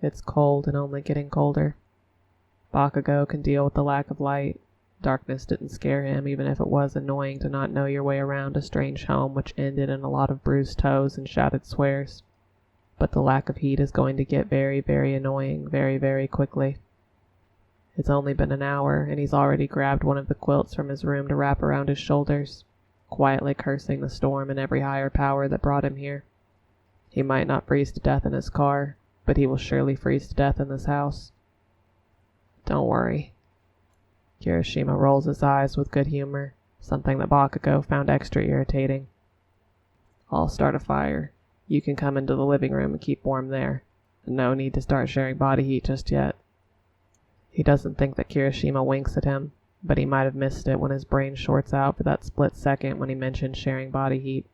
It's cold and only getting colder. Bakugou can deal with the lack of light. Darkness didn't scare him, even if it was annoying to not know your way around a strange home which ended in a lot of bruised toes and shouted swears. But the lack of heat is going to get very, very annoying very, very quickly. It's only been an hour, and he's already grabbed one of the quilts from his room to wrap around his shoulders, quietly cursing the storm and every higher power that brought him here. He might not freeze to death in his car, but he will surely freeze to death in this house. Don't worry. Kirishima rolls his eyes with good humor, something that Bakugou found extra irritating. I'll start a fire. You can come into the living room and keep warm there. No need to start sharing body heat just yet. He doesn't think that Kirishima winks at him, but he might have missed it when his brain shorts out for that split second when he mentioned sharing body heat.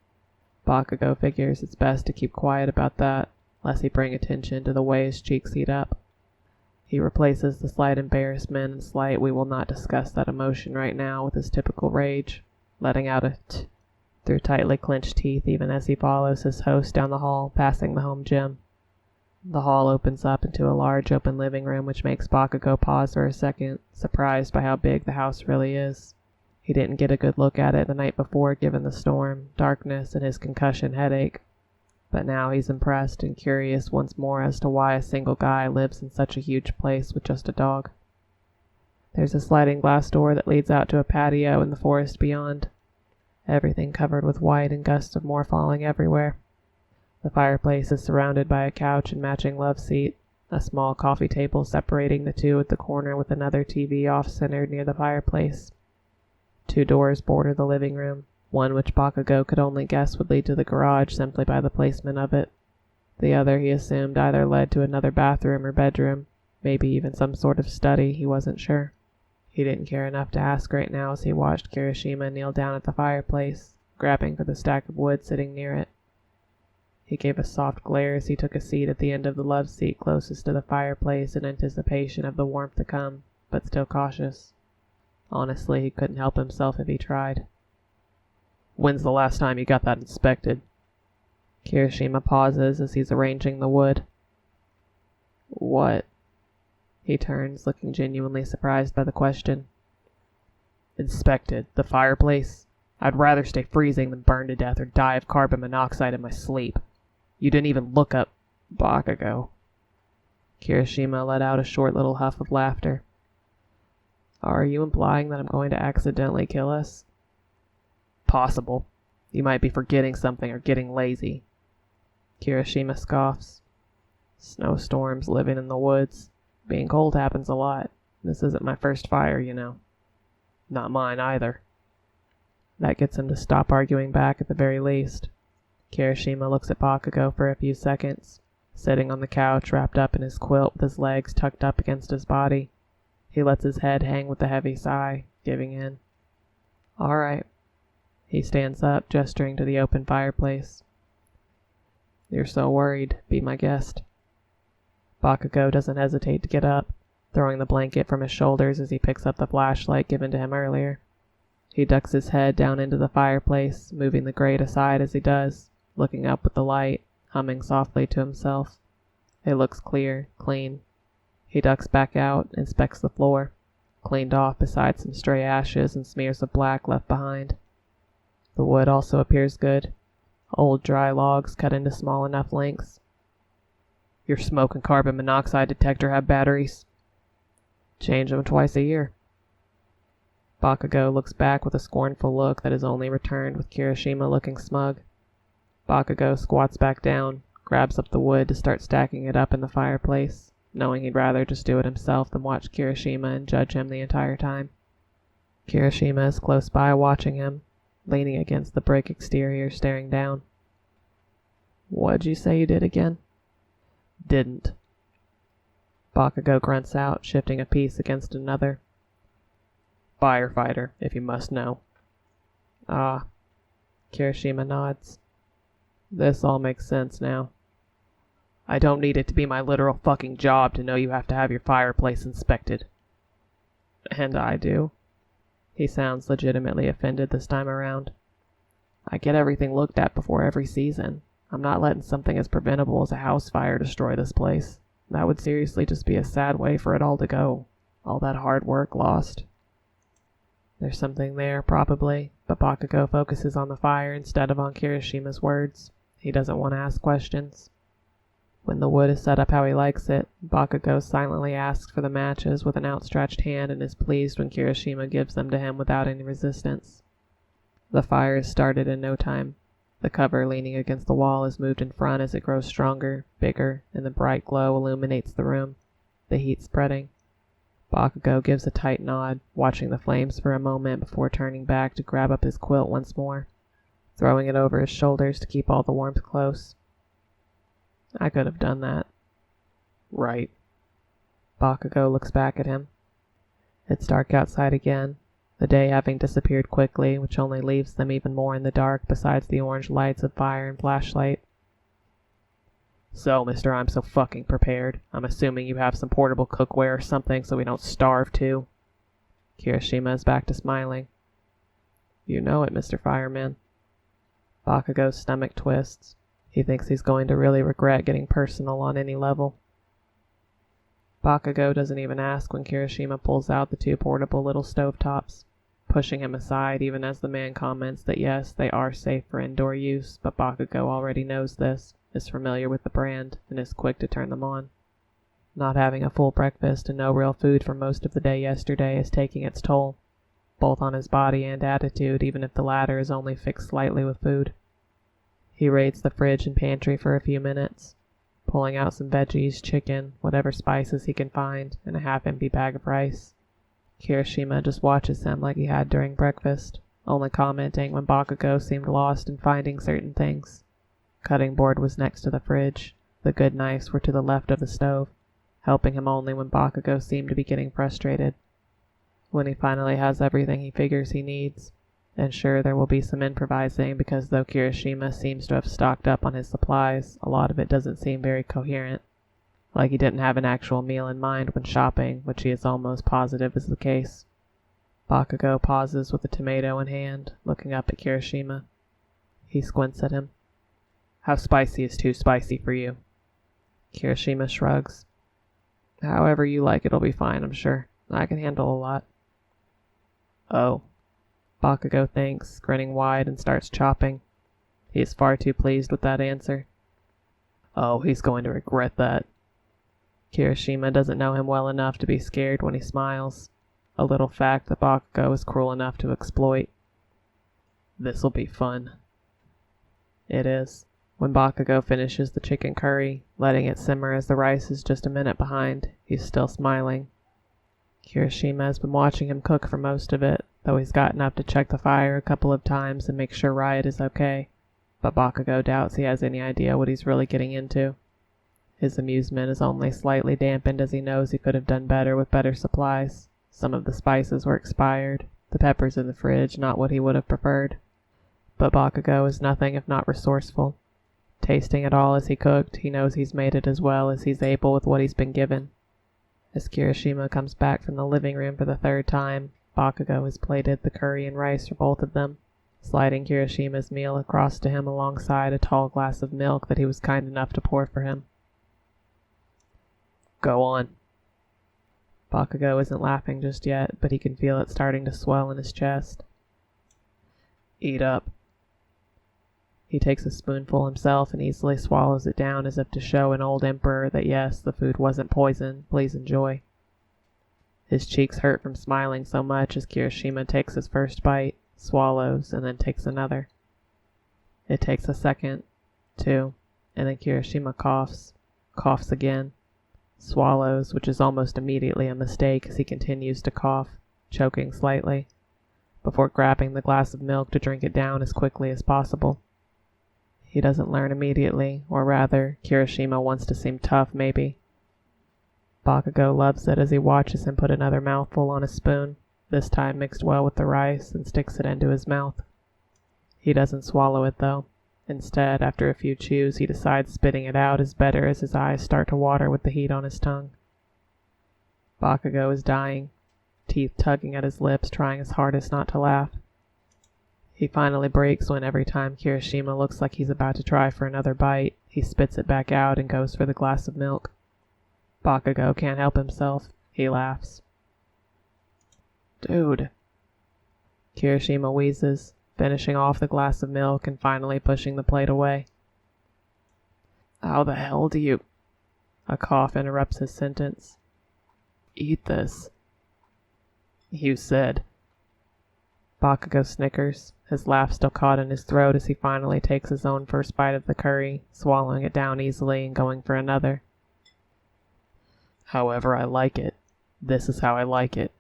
Bakugou figures it's best to keep quiet about that, lest he bring attention to the way his cheeks heat up. He replaces the slight embarrassment and slight "we will not discuss that emotion right now" with his typical rage, letting out a "t" through tightly clenched teeth even as he follows his host down the hall, passing the home gym. The hall opens up into a large open living room, which makes Bakugou pause for a second, surprised by how big the house really is. He didn't get a good look at it the night before given the storm, darkness, and his concussion headache. But now he's impressed and curious once more as to why a single guy lives in such a huge place with just a dog. There's a sliding glass door that leads out to a patio in the forest beyond, everything covered with white and gusts of more falling everywhere. The fireplace is surrounded by a couch and matching love seat, a small coffee table separating the two at the corner with another TV off-centered near the fireplace. 2 doors border the living room, one which Bakugou could only guess would lead to the garage simply by the placement of it. The other he assumed either led to another bathroom or bedroom, maybe even some sort of study, he wasn't sure. He didn't care enough to ask right now as he watched Kirishima kneel down at the fireplace, grabbing for the stack of wood sitting near it. He gave a soft glare as he took a seat at the end of the love seat closest to the fireplace in anticipation of the warmth to come, but still cautious. Honestly, he couldn't help himself if he tried. When's the last time you got that inspected? Kirishima pauses as he's arranging the wood. What? He turns, looking genuinely surprised by the question. Inspected? The fireplace? I'd rather stay freezing than burn to death or die of carbon monoxide in my sleep. You didn't even look up Bakugou. Kirishima let out a short little huff of laughter. Are you implying that I'm going to accidentally kill us? Possible. You might be forgetting something or getting lazy. Kirishima scoffs. Snowstorms, living in the woods. Being cold happens a lot. This isn't my first fire, you know. Not mine either. That gets him to stop arguing back at the very least. Kirishima looks at Bakugou for a few seconds, sitting on the couch wrapped up in his quilt with his legs tucked up against his body. He lets his head hang with a heavy sigh, giving in. All right. He stands up, gesturing to the open fireplace. You're so worried. Be my guest. Bakugou doesn't hesitate to get up, throwing the blanket from his shoulders as he picks up the flashlight given to him earlier. He ducks his head down into the fireplace, moving the grate aside as he does, looking up at the light, humming softly to himself. It looks clear, clean. He ducks back out, inspects the floor, cleaned off besides some stray ashes and smears of black left behind. The wood also appears good. Old dry logs cut into small enough lengths. Your smoke and carbon monoxide detector have batteries? Change them twice a year. Bakugou looks back with a scornful look that is only returned with Kirishima looking smug. Bakugou squats back down, grabs up the wood to start stacking it up in the fireplace, knowing he'd rather just do it himself than watch Kirishima and judge him the entire time. Kirishima is close by watching him, leaning against the brick exterior, staring down. What'd you say you did again? Didn't. Bakugou grunts out, shifting a piece against another. Firefighter, if you must know. Ah. Kirishima nods. This all makes sense now. I don't need it to be my literal fucking job to know you have to have your fireplace inspected. And I do. He sounds legitimately offended this time around. I get everything looked at before every season. I'm not letting something as preventable as a house fire destroy this place. That would seriously just be a sad way for it all to go. All that hard work lost. There's something there, probably, but Bakugou focuses on the fire instead of on Kirishima's words. He doesn't want to ask questions. When the wood is set up how he likes it, Bakugou silently asks for the matches with an outstretched hand and is pleased when Kirishima gives them to him without any resistance. The fire is started in no time. The cover leaning against the wall is moved in front as it grows stronger, bigger, and the bright glow illuminates the room, the heat spreading. Bakugou gives a tight nod, watching the flames for a moment before turning back to grab up his quilt once more, throwing it over his shoulders to keep all the warmth close. I could have done that. Right. Bakugou looks back at him. It's dark outside again, the day having disappeared quickly, which only leaves them even more in the dark besides the orange lights of fire and flashlight. So, mister, I'm so fucking prepared. I'm assuming you have some portable cookware or something so we don't starve too. Kirishima is back to smiling. You know it, Mr. Fireman. Bakugou's stomach twists. He thinks he's going to really regret getting personal on any level. Bakugou doesn't even ask when Kirishima pulls out the two portable little stovetops, pushing him aside even as the man comments that yes, they are safe for indoor use, but Bakugou already knows this, is familiar with the brand, and is quick to turn them on. Not having a full breakfast and no real food for most of the day yesterday is taking its toll, both on his body and attitude, even if the latter is only fixed slightly with food. He raids the fridge and pantry for a few minutes, pulling out some veggies, chicken, whatever spices he can find, and a half-empty bag of rice. Kirishima just watches him like he had during breakfast, only commenting when Bakugou seemed lost in finding certain things. Cutting board was next to the fridge. The good knives were to the left of the stove, helping him only when Bakugou seemed to be getting frustrated. When he finally has everything he figures he needs, and sure, there will be some improvising because though Kirishima seems to have stocked up on his supplies, a lot of it doesn't seem very coherent, like he didn't have an actual meal in mind when shopping, which he is almost positive is the case. Bakugou pauses with a tomato in hand, looking up at Kirishima. He squints at him. How spicy is too spicy for you? Kirishima shrugs. However you like it'll be fine, I'm sure. I can handle a lot. Oh. Bakugou thinks, grinning wide, and starts chopping. He is far too pleased with that answer. Oh, he's going to regret that. Kirishima doesn't know him well enough to be scared when he smiles, a little fact that Bakugou is cruel enough to exploit. This'll be fun. It is. When Bakugou finishes the chicken curry, letting it simmer as the rice is just a minute behind, he's still smiling. Kirishima has been watching him cook for most of it, though he's gotten up to check the fire a couple of times and make sure Riot is okay, but Bakugou doubts he has any idea what he's really getting into. His amusement is only slightly dampened as he knows he could have done better with better supplies. Some of the spices were expired, the peppers in the fridge not what he would have preferred. But Bakugou is nothing if not resourceful. Tasting it all as he cooked, he knows he's made it as well as he's able with what he's been given. As Kirishima comes back from the living room for the third time, Bakugou has plated the curry and rice for both of them, sliding Kirishima's meal across to him alongside a tall glass of milk that he was kind enough to pour for him. Go on. Bakugou isn't laughing just yet, but he can feel it starting to swell in his chest. Eat up. He takes a spoonful himself and easily swallows it down as if to show an old emperor that yes, the food wasn't poison, please enjoy. His cheeks hurt from smiling so much as Kirishima takes his first bite, swallows, and then takes another. It takes a second, two, and then Kirishima coughs again, swallows, which is almost immediately a mistake as he continues to cough, choking slightly, before grabbing the glass of milk to drink it down as quickly as possible. He doesn't learn immediately, or rather, Kirishima wants to seem tough, maybe. Bakugou loves it as he watches him put another mouthful on a spoon, this time mixed well with the rice, and sticks it into his mouth. He doesn't swallow it, though. Instead, after a few chews, he decides spitting it out is better as his eyes start to water with the heat on his tongue. Bakugou is dying, teeth tugging at his lips, trying his hardest not to laugh. He finally breaks when every time Kirishima looks like he's about to try for another bite, he spits it back out and goes for the glass of milk. Bakugou can't help himself. He laughs. Dude. Kirishima wheezes, finishing off the glass of milk and finally pushing the plate away. How the hell do you... A cough interrupts his sentence. Eat this. You said. Bakugou snickers, his laugh still caught in his throat as he finally takes his own first bite of the curry, swallowing it down easily and going for another. However I like it. This is how I like it.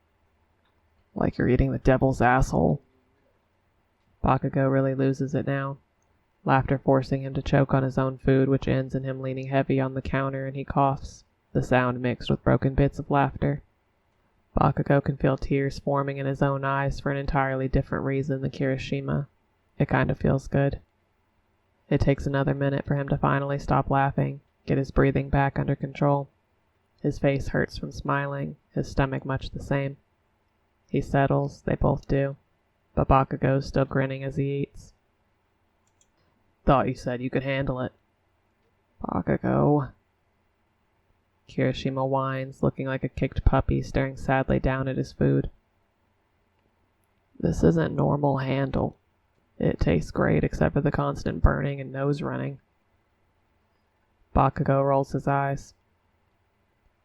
Like you're eating the devil's asshole. Bakugou really loses it now, laughter forcing him to choke on his own food, which ends in him leaning heavy on the counter, and he coughs, the sound mixed with broken bits of laughter. Bakugou can feel tears forming in his own eyes for an entirely different reason than Kirishima. It kind of feels good. It takes another minute for him to finally stop laughing, get his breathing back under control. His face hurts from smiling, his stomach much the same. He settles, they both do, but Bakugou's still grinning as he eats. Thought you said you could handle it. Bakugou. Kirishima whines, looking like a kicked puppy staring sadly down at his food. This isn't normal handle. It tastes great except for the constant burning and nose running. Bakugou rolls his eyes.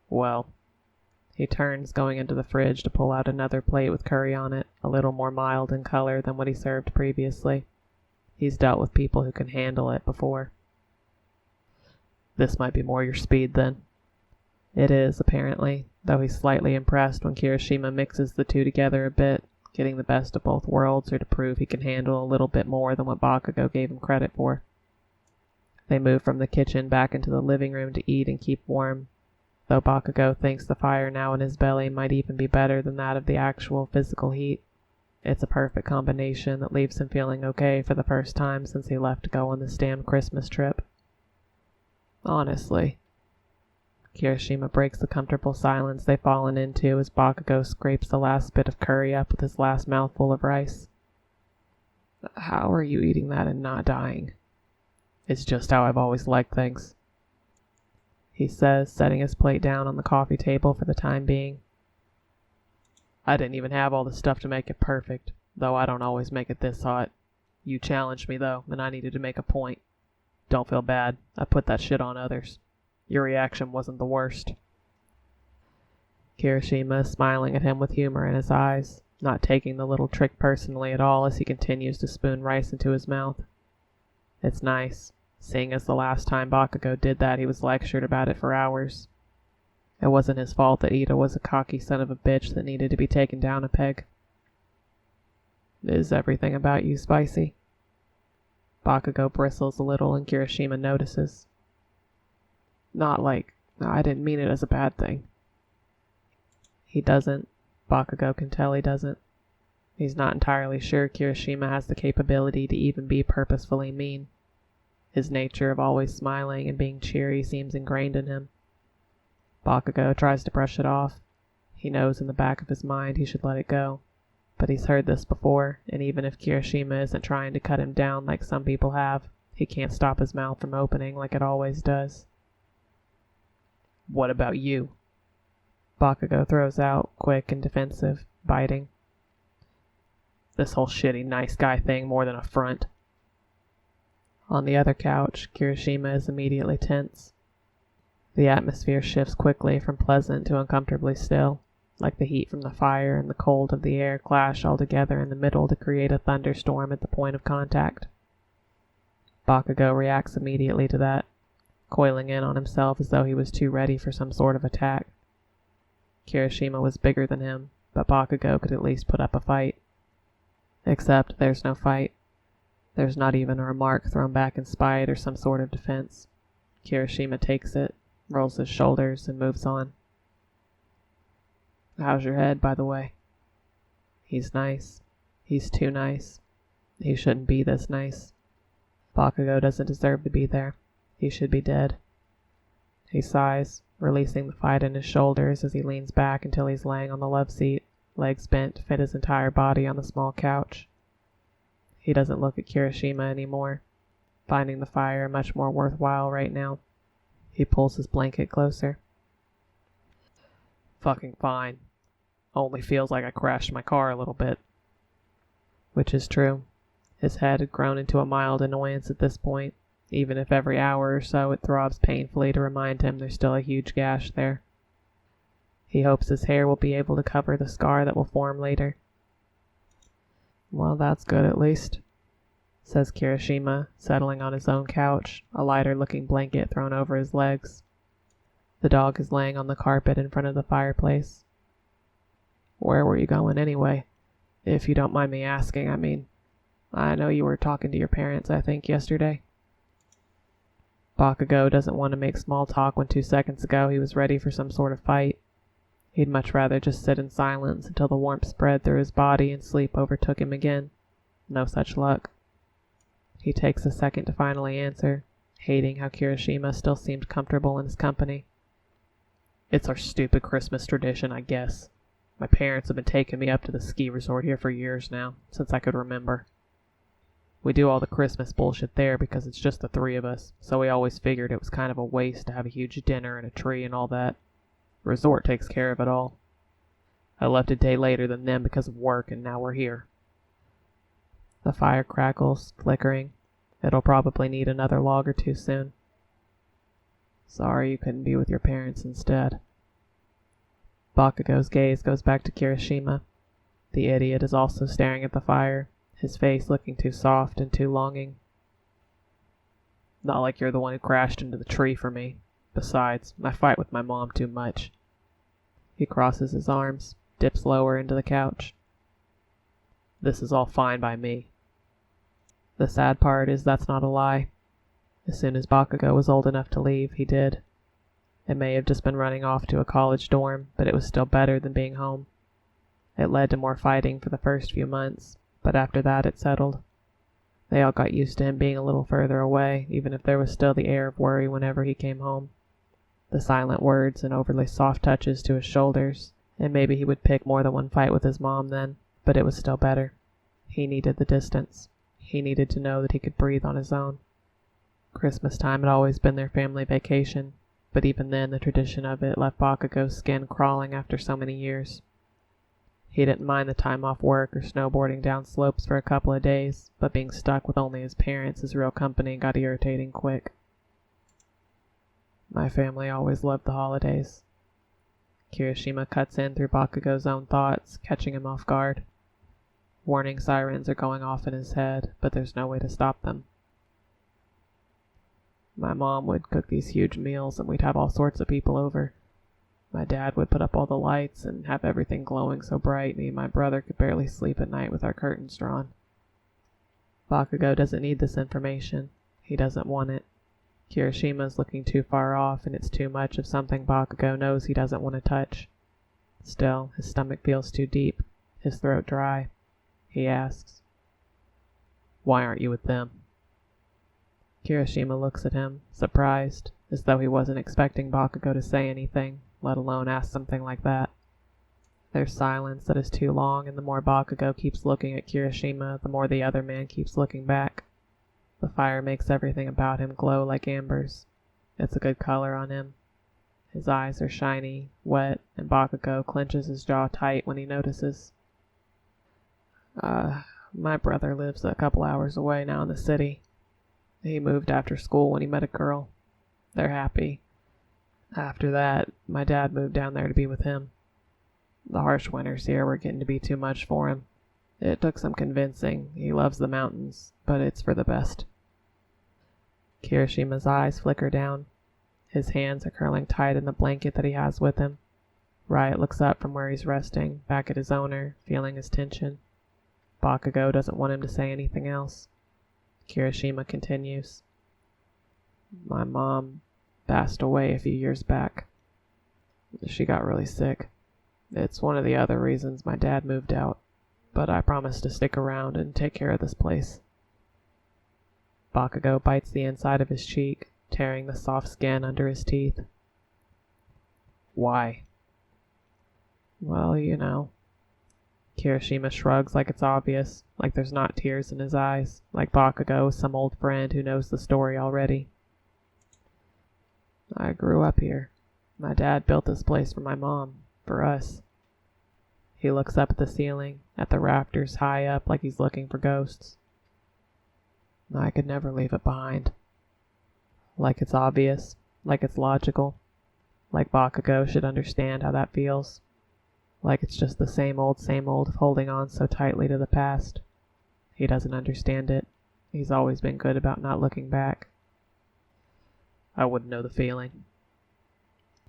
Well. He turns, going into the fridge to pull out another plate with curry on it, a little more mild in color than what he served previously. He's dealt with people who can handle it before. This might be more your speed then. It is, apparently, though he's slightly impressed when Kirishima mixes the two together a bit, getting the best of both worlds or to prove he can handle a little bit more than what Bakugou gave him credit for. They move from the kitchen back into the living room to eat and keep warm, though Bakugou thinks the fire now in his belly might even be better than that of the actual physical heat. It's a perfect combination that leaves him feeling okay for the first time since he left to go on this damn Christmas trip. Honestly. Kirishima breaks the comfortable silence they've fallen into as Bakugou scrapes the last bit of curry up with his last mouthful of rice. How are you eating that and not dying? It's just how I've always liked things, he says, setting his plate down on the coffee table for the time being. I didn't even have all the stuff to make it perfect, though I don't always make it this hot. You challenged me, though, and I needed to make a point. Don't feel bad. I put that shit on others. Your reaction wasn't the worst. Kirishima is smiling at him with humor in his eyes, not taking the little trick personally at all as he continues to spoon rice into his mouth. It's nice, seeing as the last time Bakugou did that he was lectured about it for hours. It wasn't his fault that Ida was a cocky son of a bitch that needed to be taken down a peg. Is everything about you spicy? Bakugou bristles a little and Kirishima notices. Not like, I didn't mean it as a bad thing. He doesn't. Bakugou can tell he doesn't. He's not entirely sure Kirishima has the capability to even be purposefully mean. His nature of always smiling and being cheery seems ingrained in him. Bakugou tries to brush it off. He knows in the back of his mind he should let it go. But he's heard this before, and even if Kirishima isn't trying to cut him down like some people have, he can't stop his mouth from opening like it always does. What about you? Bakugou throws out, quick and defensive, biting. This whole shitty nice guy thing more than a front. On the other couch, Kirishima is immediately tense. The atmosphere shifts quickly from pleasant to uncomfortably still, like the heat from the fire and the cold of the air clash all together in the middle to create a thunderstorm at the point of contact. Bakugou reacts immediately to that, coiling in on himself as though he was too ready for some sort of attack. Kirishima was bigger than him, but Bakugou could at least put up a fight. Except there's no fight. There's not even a remark thrown back in spite or some sort of defense. Kirishima takes it, rolls his shoulders, and moves on. How's your head, by the way? He's nice. He's too nice. He shouldn't be this nice. Bakugou doesn't deserve to be there. He should be dead. He sighs, releasing the fight in his shoulders as he leans back until he's laying on the love seat, legs bent to fit his entire body on the small couch. He doesn't look at Kirishima anymore, finding the fire much more worthwhile right now. He pulls his blanket closer. Fucking fine. Only feels like I crashed my car a little bit. Which is true. His head had grown into a mild annoyance at this point, even if every hour or so it throbs painfully to remind him there's still a huge gash there. He hopes his hair will be able to cover the scar that will form later. Well, that's good at least, says Kirishima, settling on his own couch, a lighter-looking blanket thrown over his legs. The dog is laying on the carpet in front of the fireplace. Where were you going anyway? If you don't mind me asking, I mean. I know you were talking to your parents, I think, yesterday. Bakugou doesn't want to make small talk when 2 seconds ago he was ready for some sort of fight. He'd much rather just sit in silence until the warmth spread through his body and sleep overtook him again. No such luck. He takes a second to finally answer, hating how Kirishima still seemed comfortable in his company. It's our stupid Christmas tradition, I guess. My parents have been taking me up to the ski resort here for years now, since I could remember. We do all the Christmas bullshit there because it's just the three of us, so we always figured it was kind of a waste to have a huge dinner and a tree and all that. Resort takes care of it all. I left a day later than them because of work, and now we're here. The fire crackles, flickering. It'll probably need another log or two soon. Sorry you couldn't be with your parents instead. Bakugou's gaze goes back to Kirishima. The idiot is also staring at the fire, his face looking too soft and too longing. Not like you're the one who crashed into the tree for me. Besides, I fight with my mom too much. He crosses his arms, dips lower into the couch. This is all fine by me. The sad part is that's not a lie. As soon as Bakugou was old enough to leave, he did. It may have just been running off to a college dorm, but it was still better than being home. It led to more fighting for the first few months, but after that it settled. They all got used to him being a little further away, even if there was still the air of worry whenever he came home. The silent words and overly soft touches to his shoulders, and maybe he would pick more than one fight with his mom then, but it was still better. He needed the distance. He needed to know that he could breathe on his own. Christmas time had always been their family vacation, but even then the tradition of it left Bakugou's skin crawling after so many years. He didn't mind the time off work or snowboarding down slopes for a couple of days, but being stuck with only his parents as real company got irritating quick. My family always loved the holidays. Kirishima cuts in through Bakugou's own thoughts, catching him off guard. Warning sirens are going off in his head, but there's no way to stop them. My mom would cook these huge meals and we'd have all sorts of people over. My dad would put up all the lights and have everything glowing so bright me and my brother could barely sleep at night with our curtains drawn. Bakugou doesn't need this information. He doesn't want it. Kirishima's looking too far off and it's too much of something Bakugou knows he doesn't want to touch. Still, his stomach feels too deep, his throat dry. He asks, "Why aren't you with them?" Kirishima looks at him, surprised, as though he wasn't expecting Bakugou to say anything, let alone ask something like that. There's silence that is too long, and the more Bakugou keeps looking at Kirishima, the more the other man keeps looking back. The fire makes everything about him glow like ambers. It's a good color on him. His eyes are shiny, wet, and Bakugou clenches his jaw tight when he notices. My brother lives a couple hours away now in the city. He moved after school when he met a girl. They're happy. After that, my dad moved down there to be with him. The harsh winters here were getting to be too much for him. It took some convincing. He loves the mountains, but it's for the best. Kirishima's eyes flicker down. His hands are curling tight in the blanket that he has with him. Riot looks up from where he's resting, back at his owner, feeling his tension. Bakugou doesn't want him to say anything else. Kirishima continues. My mom passed away a few years back. She got really sick. It's one of the other reasons my dad moved out, but I promised to stick around and take care of this place. Bakugou bites the inside of his cheek, tearing the soft skin under his teeth. Why? Well, you know. Kirishima shrugs like it's obvious, like there's not tears in his eyes, like Bakugou is some old friend who knows the story already. I grew up here. My dad built this place for my mom. For us. He looks up at the ceiling, at the rafters high up like he's looking for ghosts. I could never leave it behind. Like it's obvious, like it's logical, like Bakugou should understand how that feels. Like it's just the same old of holding on so tightly to the past. He doesn't understand it. He's always been good about not looking back. I wouldn't know the feeling,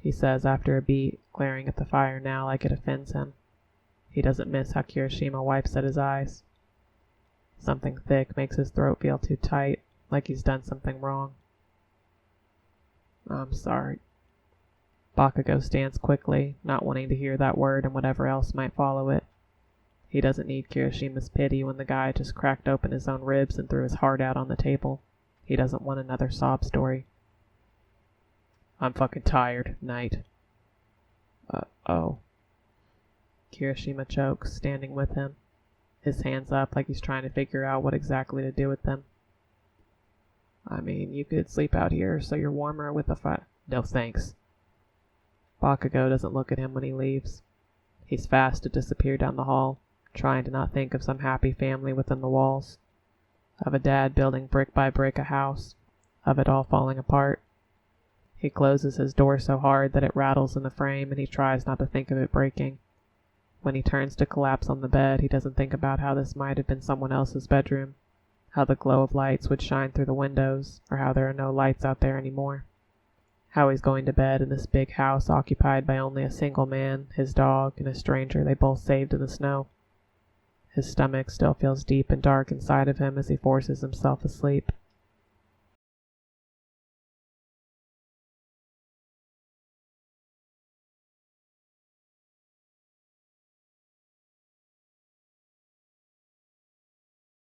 he says after a beat, glaring at the fire now like it offends him. He doesn't miss how Kirishima wipes at his eyes. Something thick makes his throat feel too tight, like he's done something wrong. I'm sorry. Bakugou stands quickly, not wanting to hear that word and whatever else might follow it. He doesn't need Kirishima's pity when the guy just cracked open his own ribs and threw his heart out on the table. He doesn't want another sob story. I'm fucking tired, Knight. Oh. Kirishima chokes, standing with him, his hands up like he's trying to figure out what exactly to do with them. I mean, you could sleep out here so you're warmer with the fire. No thanks. Bakugou doesn't look at him when he leaves. He's fast to disappear down the hall, trying to not think of some happy family within the walls, of a dad building brick by brick a house, of it all falling apart. He closes his door so hard that it rattles in the frame and he tries not to think of it breaking. When he turns to collapse on the bed, he doesn't think about how this might have been someone else's bedroom, how the glow of lights would shine through the windows, or how there are no lights out there anymore. How he's going to bed in this big house occupied by only a single man, his dog, and a stranger they both saved in the snow. His stomach still feels deep and dark inside of him as he forces himself asleep.